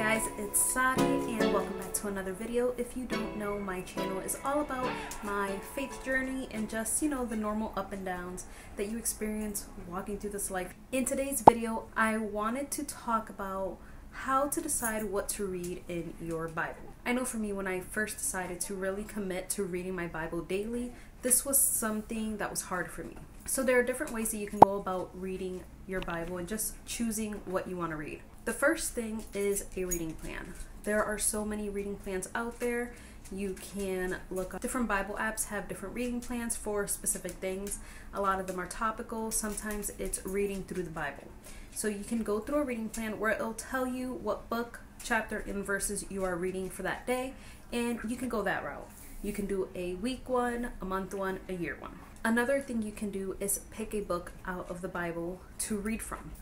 guys, it's Sadi and welcome back to another video. If you don't know, my channel is all about my faith journey and just, the normal up and downs that you experience walking through this life. In today's video, I wanted to talk about how to decide what to read in your Bible. I know for me, when I first decided to really commit to reading my Bible daily, this was something that was hard for me. So there are different ways that you can go about reading your Bible and just choosing what you want to read. The first thing is a reading plan. There are so many reading plans out there. You can look up different Bible apps have different reading plans for specific things. A lot of them are topical. Sometimes it's reading through the Bible. So you can go through a reading plan where it'll tell you what book, chapter, and verses you are reading for that day, and you can go that route. You can do a week one, a month one, a year one. Another thing you can do is pick a book out of the Bible to read from.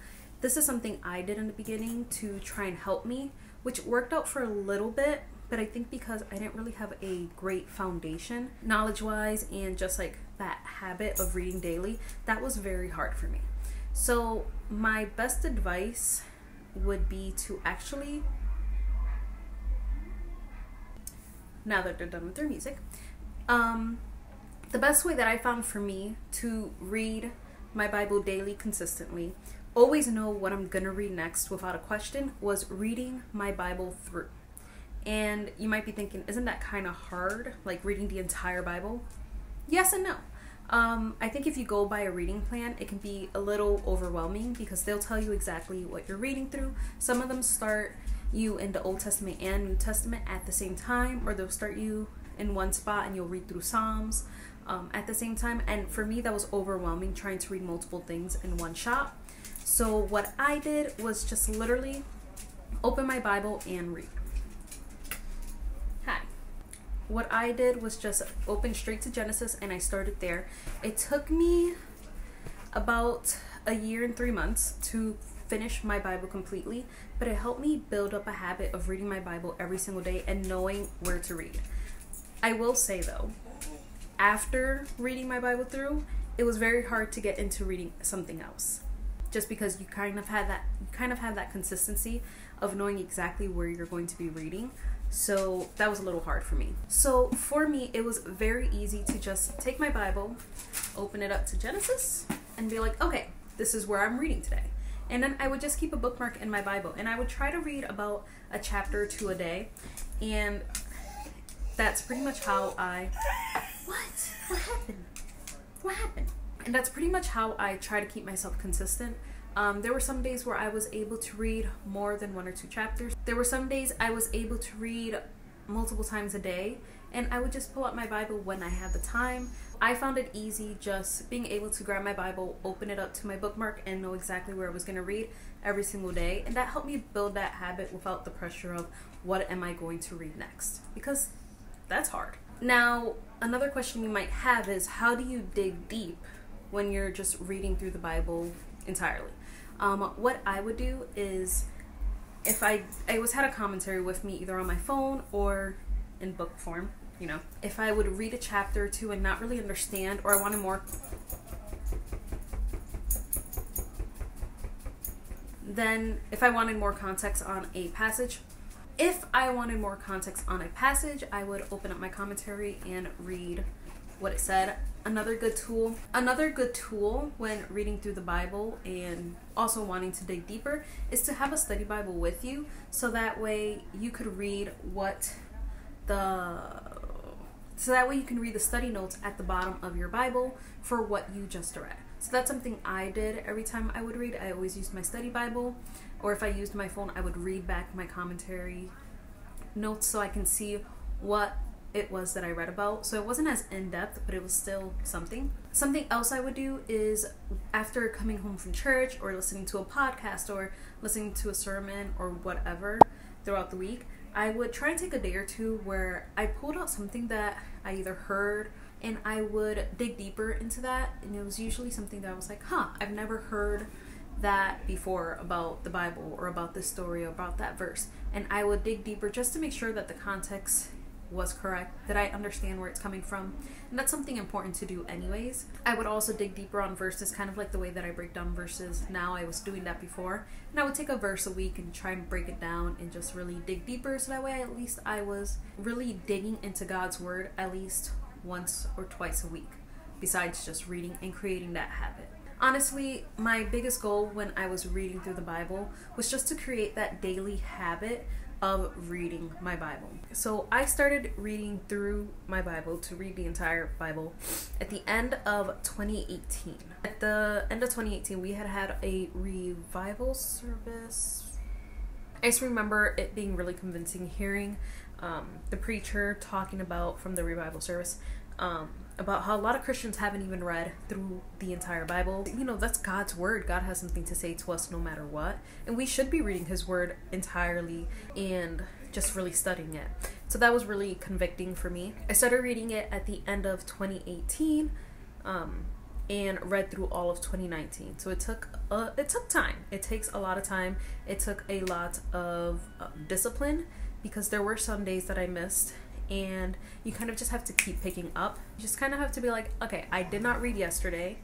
This is something I did in the beginning to try and help me, which worked out for a little bit, but I think because I didn't really have a great foundation knowledge-wise and just like that habit of reading daily, that was very hard for me. So my best advice would be to actually, now that they're done with their music, the best way that I found for me to read my Bible daily consistently, always know what I'm gonna read next without a question, was reading my Bible through. And you might be thinking, isn't that kind of hard, like reading the entire Bible? Yes and no. I think if you go by a reading plan, it can be a little overwhelming because they'll tell you exactly what you're reading through. Some of them start you in the Old Testament and New Testament at the same time, or they'll start you in one spot and you'll read through Psalms at the same time. And for me, that was overwhelming, trying to read multiple things in one shot. So what I did was just literally open my Bible and read. Hi. What I did was just open straight to Genesis and I started there. It took me about a year and 3 months to finish my Bible completely, but it helped me build up a habit of reading my Bible every single day and knowing where to read. I will say though, after reading my Bible through, it was very hard to get into reading something else, just because you kind of have that consistency of knowing exactly where you're going to be reading. So that was a little hard for me. So for me, it was very easy to just take my Bible, open it up to Genesis, and be like, okay, this is where I'm reading today. And then I would just keep a bookmark in my Bible, and I would try to read about a chapter or two a day. And that's pretty much how I... What happened? What happened? And that's pretty much how I try to keep myself consistent. There were some days where I was able to read more than 1 or 2 chapters. There were some days I was able to read multiple times a day, and I would just pull out my Bible when I had the time. I found it easy just being able to grab my Bible, open it up to my bookmark, and know exactly where I was going to read every single day. And that helped me build that habit without the pressure of what am I going to read next, because that's hard. Now, another question you might have is, how do you dig deep when you're just reading through the Bible entirely? What I would do is, if I always had a commentary with me either on my phone or in book form, if I would read a chapter or two and not really understand, or I wanted more, then if I wanted more context on a passage, I would open up my commentary and read what it said. Another good tool when reading through the Bible and also wanting to dig deeper is to have a study Bible with you, so that way you could read the study notes at the bottom of your Bible for what you just read. So that's something I did every time I would read. I always used my study Bible, or if I used my phone, I would read back my commentary notes so I can see what it was that I read about. So it wasn't as in-depth, but it was still something. Something else I would do is, after coming home from church or listening to a podcast or listening to a sermon or whatever throughout the week, I would try and take a day or two where I pulled out something that I either heard, and I would dig deeper into that. And it was usually something that I was like, I've never heard that before about the Bible or about this story or about that verse. And I would dig deeper just to make sure that the context was correct? Did I understand where it's coming from? And that's something important to do anyways. I would also dig deeper on verses, kind of like the way that I break down verses now. I was doing that before. And I would take a verse a week and try and break it down and just really dig deeper, so that way at least I was really digging into God's word at least once or twice a week, besides just reading and creating that habit. Honestly, my biggest goal when I was reading through the Bible was just to create that daily habit of reading my Bible. So I started reading through my Bible, to read the entire Bible, at the end of 2018. At the end of 2018, we had a revival service. I just remember it being really convincing, hearing the preacher talking about, from the revival service, about how a lot of Christians haven't even read through the entire Bible. You know, that's God's word. God has something to say to us no matter what. And we should be reading his word entirely and just really studying it. So that was really convicting for me. I started reading it at the end of 2018 and read through all of 2019. So it took time. It takes a lot of time. It took a lot of discipline, because there were some days that I missed. And you kind of just have to keep picking up. You just kind of have to be like, okay, I did not read yesterday,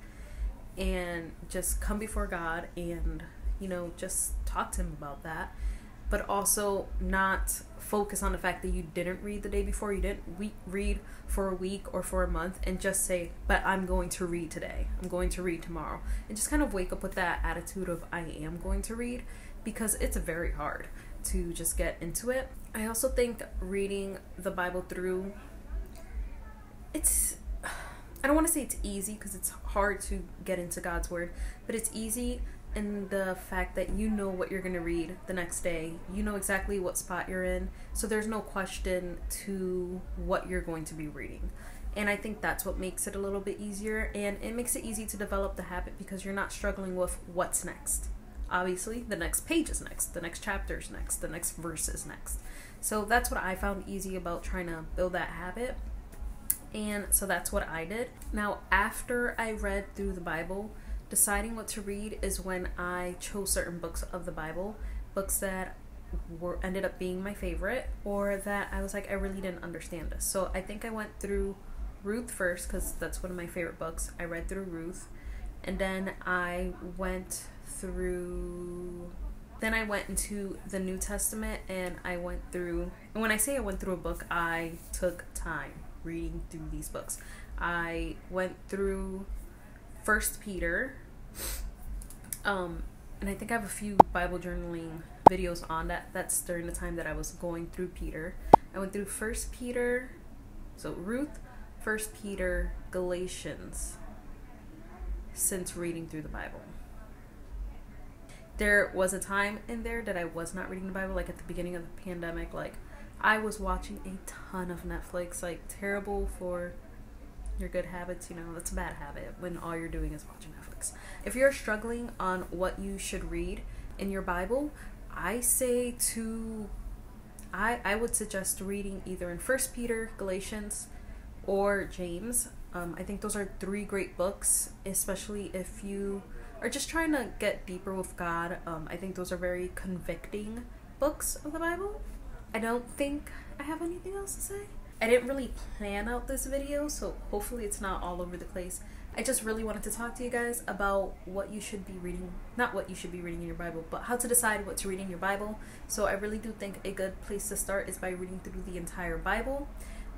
and just come before God and, you know, just talk to him about that. But also not focus on the fact that you didn't read the day before, you didn't read for a week or for a month, and just say, but I'm going to read today, I'm going to read tomorrow. And just kind of wake up with that attitude of I am going to read, because it's very hard to just get into it. I also think reading the Bible through, I don't want to say it's easy, because it's hard to get into God's word, but it's easy in the fact that you know what you're going to read the next day. You know exactly what spot you're in, so there's no question to what you're going to be reading. And I think that's what makes it a little bit easier, and it makes it easy to develop the habit, because you're not struggling with what's next. Obviously, the next page is next, the next chapter is next, the next verse is next. So that's what I found easy about trying to build that habit. And so that's what I did. Now, after I read through the Bible, deciding what to read is when I chose certain books of the Bible, books that ended up being my favorite, or that I was like, I really didn't understand this. So I think I went through Ruth first, because that's one of my favorite books. I read through Ruth, and then I went into the New Testament, and I went through, and when I say I went through a book, I took time reading through these books. I went through 1 Peter, and I think I have a few Bible journaling videos on that. That's during the time that I was going through Peter. I went through 1 Peter, so Ruth, 1 Peter, Galatians, since reading through the Bible. There was a time in there that I was not reading the Bible, like at the beginning of the pandemic. Like, I was watching a ton of Netflix, like terrible for your good habits, you know, that's a bad habit when all you're doing is watching Netflix. If you're struggling on what you should read in your Bible, I would suggest reading either in 1 Peter, Galatians, or James. I think those are 3 great books, especially if you are just trying to get deeper with God. I think those are very convicting books of the Bible. I don't think I have anything else to say. I didn't really plan out this video, so hopefully it's not all over the place. I just really wanted to talk to you guys about what you should be reading, not what you should be reading in your Bible, but how to decide what to read in your Bible. So I really do think a good place to start is by reading through the entire Bible,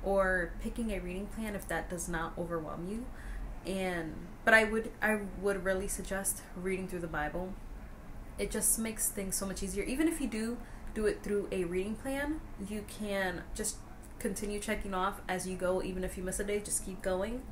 or picking a reading plan if that does not overwhelm you. But I would really suggest reading through the Bible. It just makes things so much easier. Even if you do it through a reading plan, you can just continue checking off as you go. Even if you miss a day, just keep going.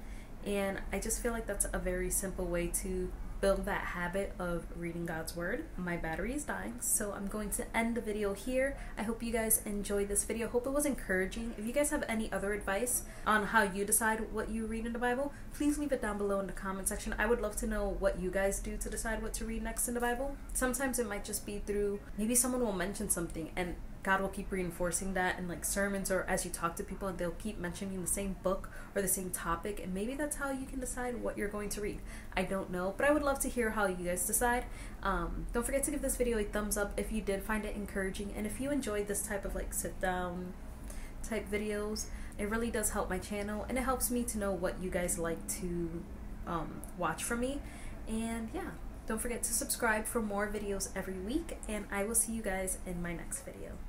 And I just feel like that's a very simple way to build that habit of reading God's word. My battery is dying, so I'm going to end the video here. I hope you guys enjoyed this video. Hope it was encouraging. If you guys have any other advice on how you decide what you read in the Bible, please leave it down below in the comment section. I would love to know what you guys do to decide what to read next in the Bible. Sometimes it might just be through, maybe someone will mention something and God will keep reinforcing that in like sermons, or as you talk to people and they'll keep mentioning the same book or the same topic, and maybe that's how you can decide what you're going to read. I don't know, but I would love to hear how you guys decide. Don't forget to give this video a thumbs up if you did find it encouraging, and if you enjoyed this type of like sit down type videos. It really does help my channel, and it helps me to know what you guys like to watch from me. And yeah, don't forget to subscribe for more videos every week, and I will see you guys in my next video.